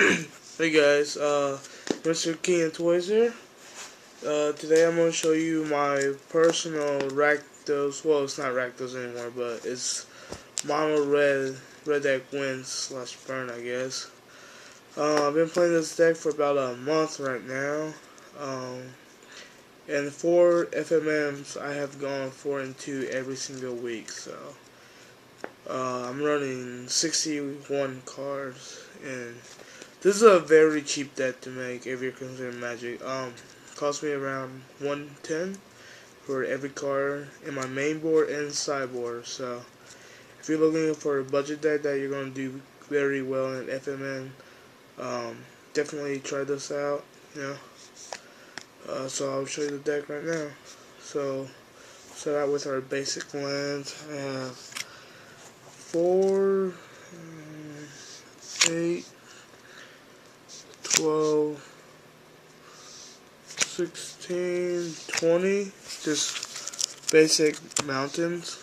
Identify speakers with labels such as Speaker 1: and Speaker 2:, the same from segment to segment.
Speaker 1: Hey guys, Mr. King of Toys here. Today I'm going to show you my personal Rakdos, well it's not Rakdos anymore, but it's Mono Red Deck Wins slash Burn, I guess. I've been playing this deck for about a month right now, and for FMMs I have gone 4-2 every single week, so I'm running 61 cards, and this is a very cheap deck to make if you're considering Magic. Cost me around 110 for every card in my main board and sideboard. So if you're looking for a budget deck that you're gonna do very well in FMN, definitely try this out. So I'll show you the deck right now. So start out with our basic lands. I have 4, 8, 12, 16, 20, just basic mountains.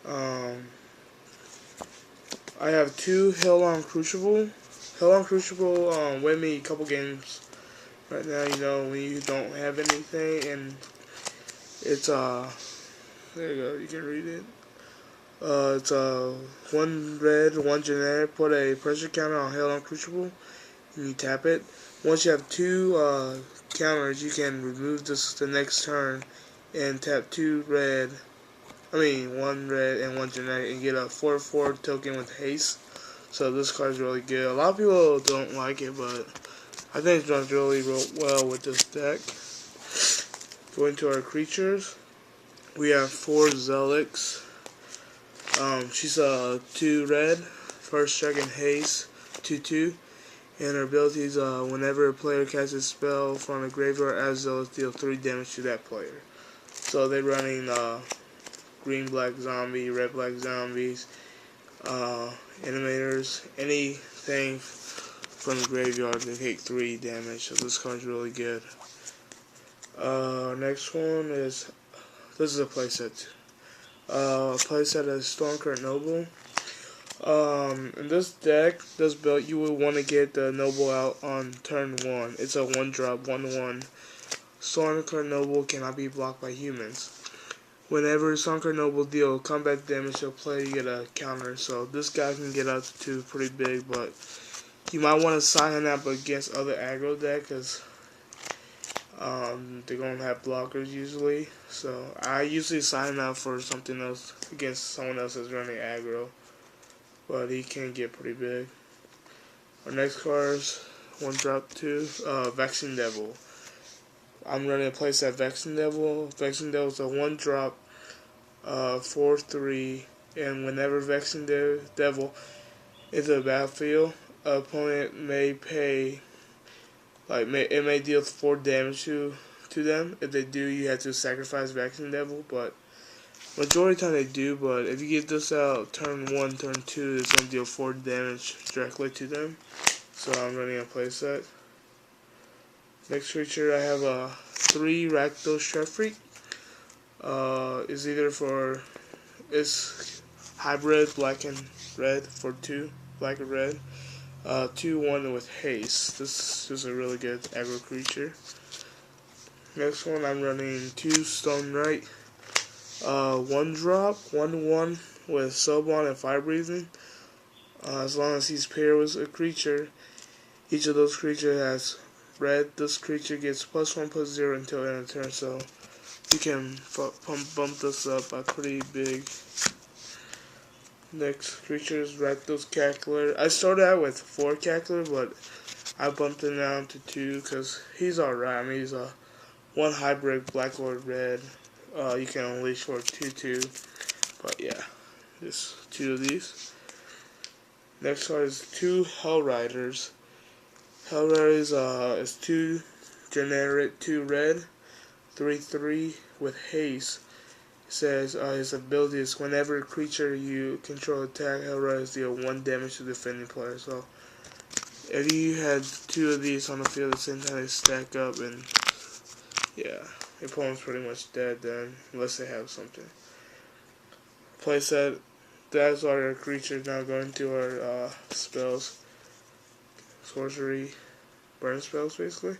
Speaker 1: I have 2 Hell on Crucible. Hell on Crucible win me a couple games right now, when you don't have anything, and it's there you go, you can read it. It's 1 red, 1 generic, put a pressure counter on Hell on Crucible, and you tap it. Once you have 2 counters, you can remove this the next turn and tap 1 red and 1 generic and get a 4/4 token with haste. So this card is really good. A lot of people don't like it, but I think it runs really well with this deck. Going to our creatures, we have 4 Zelix. She's a 2 red, first strike and haste, 2/2. And her abilities, whenever a player casts a spell from a graveyard as Zealous, deal 3 damage to that player. So they're running green-black zombie, red-black zombies, animators, anything from the graveyard, they take 3 damage. So this card's really good. Next one is, this is a playset. Playset is Stormcurt Noble. In this deck, this build, you would want to get the Noble out on turn 1. It's a 1-drop, 1/1. Stormcurt Noble cannot be blocked by humans. Whenever Stormcurt Noble deal combat damage to a player, you get a counter. So this guy can get up to 2 pretty big, but you might want to sign him up against other aggro deck, because they're going to have blockers usually. So I usually sign up for something else against someone else that's running aggro, but he can get pretty big. Our next card is 1-drop 2, Vexing Devil. I'm running a playset Vexing Devil. Vexing Devil is a 1-drop, 4/3, and whenever Vexing Devil is a battlefield, an opponent may pay, it may deal 4 damage to them. If they do, you have to sacrifice Vexing Devil, but majority of the time they do. But if you get this out turn 1, turn 2, it's going to deal 4 damage directly to them. So I'm running a playset. Next creature, I have 3 Rakdos Shredfreak. It's hybrid black and red for 2, black and red. 2/1 with haste. This is a really good aggro creature. Next one, I'm running 2 Stone Knight. 1-drop, 1/1 with Soulbond and Fire Breathing. As long as he's paired with a creature, each of those creatures has red. This creature gets +1/+0 until end of turn, so you can bump this up by pretty big. Next creature is Rakdos Cackler. I started out with 4 Cackler, but I bumped him down to 2 because he's alright. I mean, he's a 1 hybrid Black Lord Red. You can unleash for 2/2, but yeah, just 2 of these. Next card is 2 Hell Riders. Hell Riders is 2 generic, 2 red, 3/3 with haste. It says his ability is whenever a creature you control attack, Hell Riders deal 1 damage to the defending player. So if you had 2 of these on the field at the same time, they stack up, and yeah, your opponent's pretty much dead then, unless they have something. Playset, that's our creatures. Now going to our spells. sorcery, burn spells basically.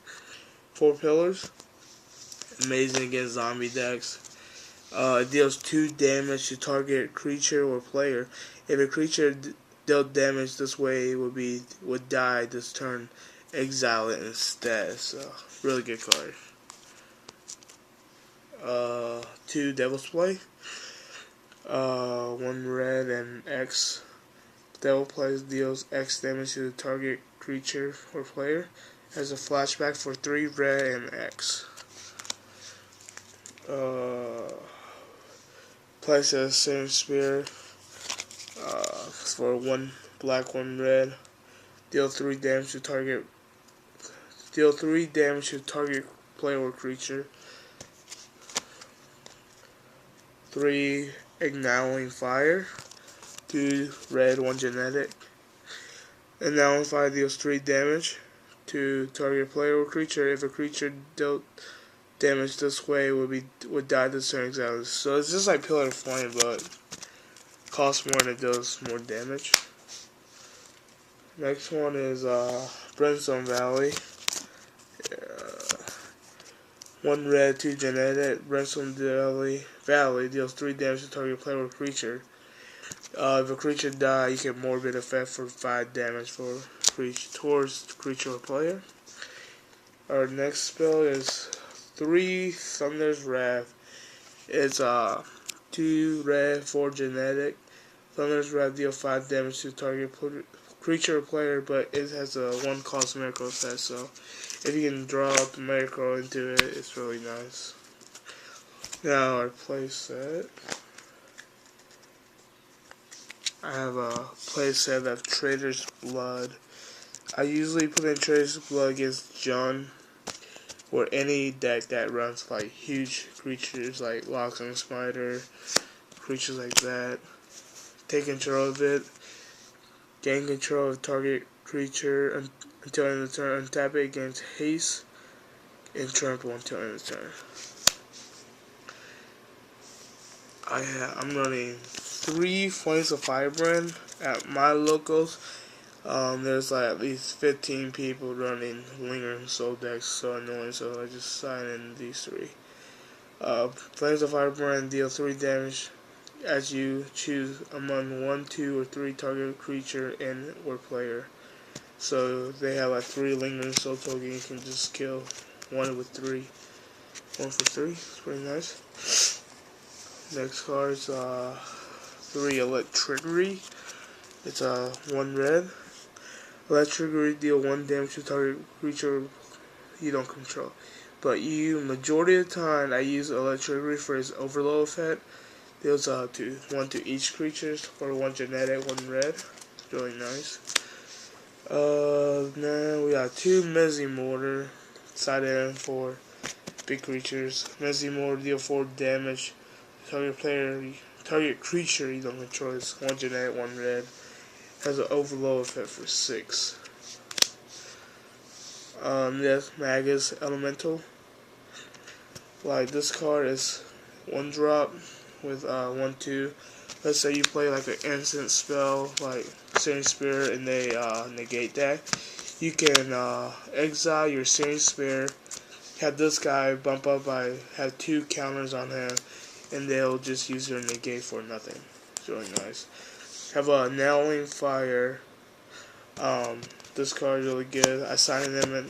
Speaker 1: 4 pillars. Amazing against zombie decks. It deals 2 damage to target creature or player. If a creature dealt damage this way, would die this turn. Exile it instead. So really good card. 2 Devil's Play. 1 red and X. Devil Play deals X damage to the target creature or player. Has a flashback for 3 red and X. Place a Searing Spear for 1 black, 1 red. Deal 3 damage to target. Deal 3 damage to target player or creature. 3 Igniting Fire. 2 red, 1 genetic. Igniting Fire deals 3 damage to target player or creature. If a creature dealt damage this way, would die this turn exactly. So it's just like Pillar of Flame, but costs more and it does more damage. Next one is Brimstone Valley. 1 red, 2 genetic. Brimstone Valley deals 3 damage to target player or creature. If a creature dies, you get Morbid Effect for 5 damage towards creature or player. Our next spell is 3 Thunder's Wrath. It's 2 red, 4 genetic. Thunder's Wrath deals 5 damage to target creature or player, but it has a 1 cost miracle effect, so if you can draw up the miracle into it, it's really nice. Now our play set. I have a play set of Trader's Blood. I usually put in Trader's Blood against John, or any deck that runs like huge creatures like Lockstone Spider, creatures like that. Take control of it. Gain control of target creature until end of the turn. Untap it against haste and trample until end of the turn. I'm running 3 Flames of Firebrand at my locals. There's like at least 15 people running Lingering Soul decks, so annoying, so I just sign in these 3. Flames of Firebrand deal 3 damage as you choose among 1, 2, or 3 target creature and or player. So they have like 3 Lingering Soul tokens, you can just kill 1 with 3. 1 for 3, it's pretty nice. Next card is 3 Electricity. It's 1 red. Electricity deal 1 damage to target creature you don't control. But majority of the time, I use Electricity for its overload effect. Deals 1 to each creature for 1 genetic, 1 red. It's really nice. Now we got 2 Mezzy Mortar. Side in for big creatures. Mezzy Mortar deal 4 damage. Target creature you don't control is 1 genetic, 1 red. Has an overload effect for 6. Yes, Magus Elemental. Like this card is 1 drop with 1, 2. Let's say you play like an instant spell like Searing Spear and they negate that. You can exile your Searing Spear, have this guy bump up have 2 counters on him, and they'll just use their negate for nothing. It's really nice. Have a Nailing Fire. This card is really good. I signed them in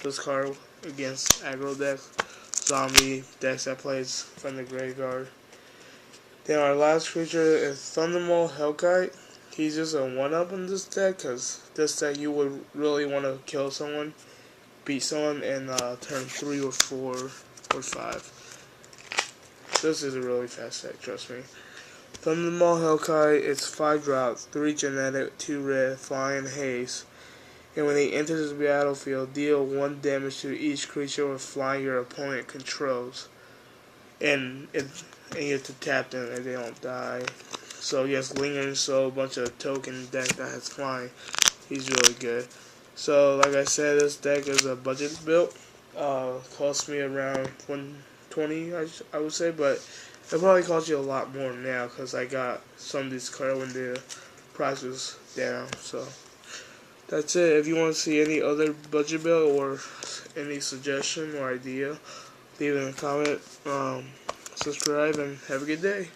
Speaker 1: this card against aggro decks, zombie decks that plays from the graveyard. Then our last creature is Thundermaw Hellkite. He's just a 1-up in this deck, because this deck you would really want to kill someone, beat someone in turn 3 or 4 or 5. This is a really fast deck, trust me. Thundermaw Hellkite, it's 5 drops, 3 genetic, 2 red, flying haste. And when he enters the battlefield, deal 1 damage to each creature or flying your opponent controls. And you have to tap them and they don't die. So yes, Lingering Soul, a bunch of token deck that has flying. He's really good. So like I said, this deck is a budget build. Cost me around $120, I would say, but it probably cost you a lot more now because I got some of these cards when the price was down. So That's it. If you want to see any other budget build or any suggestion or idea, leave it in a comment. Subscribe and have a good day.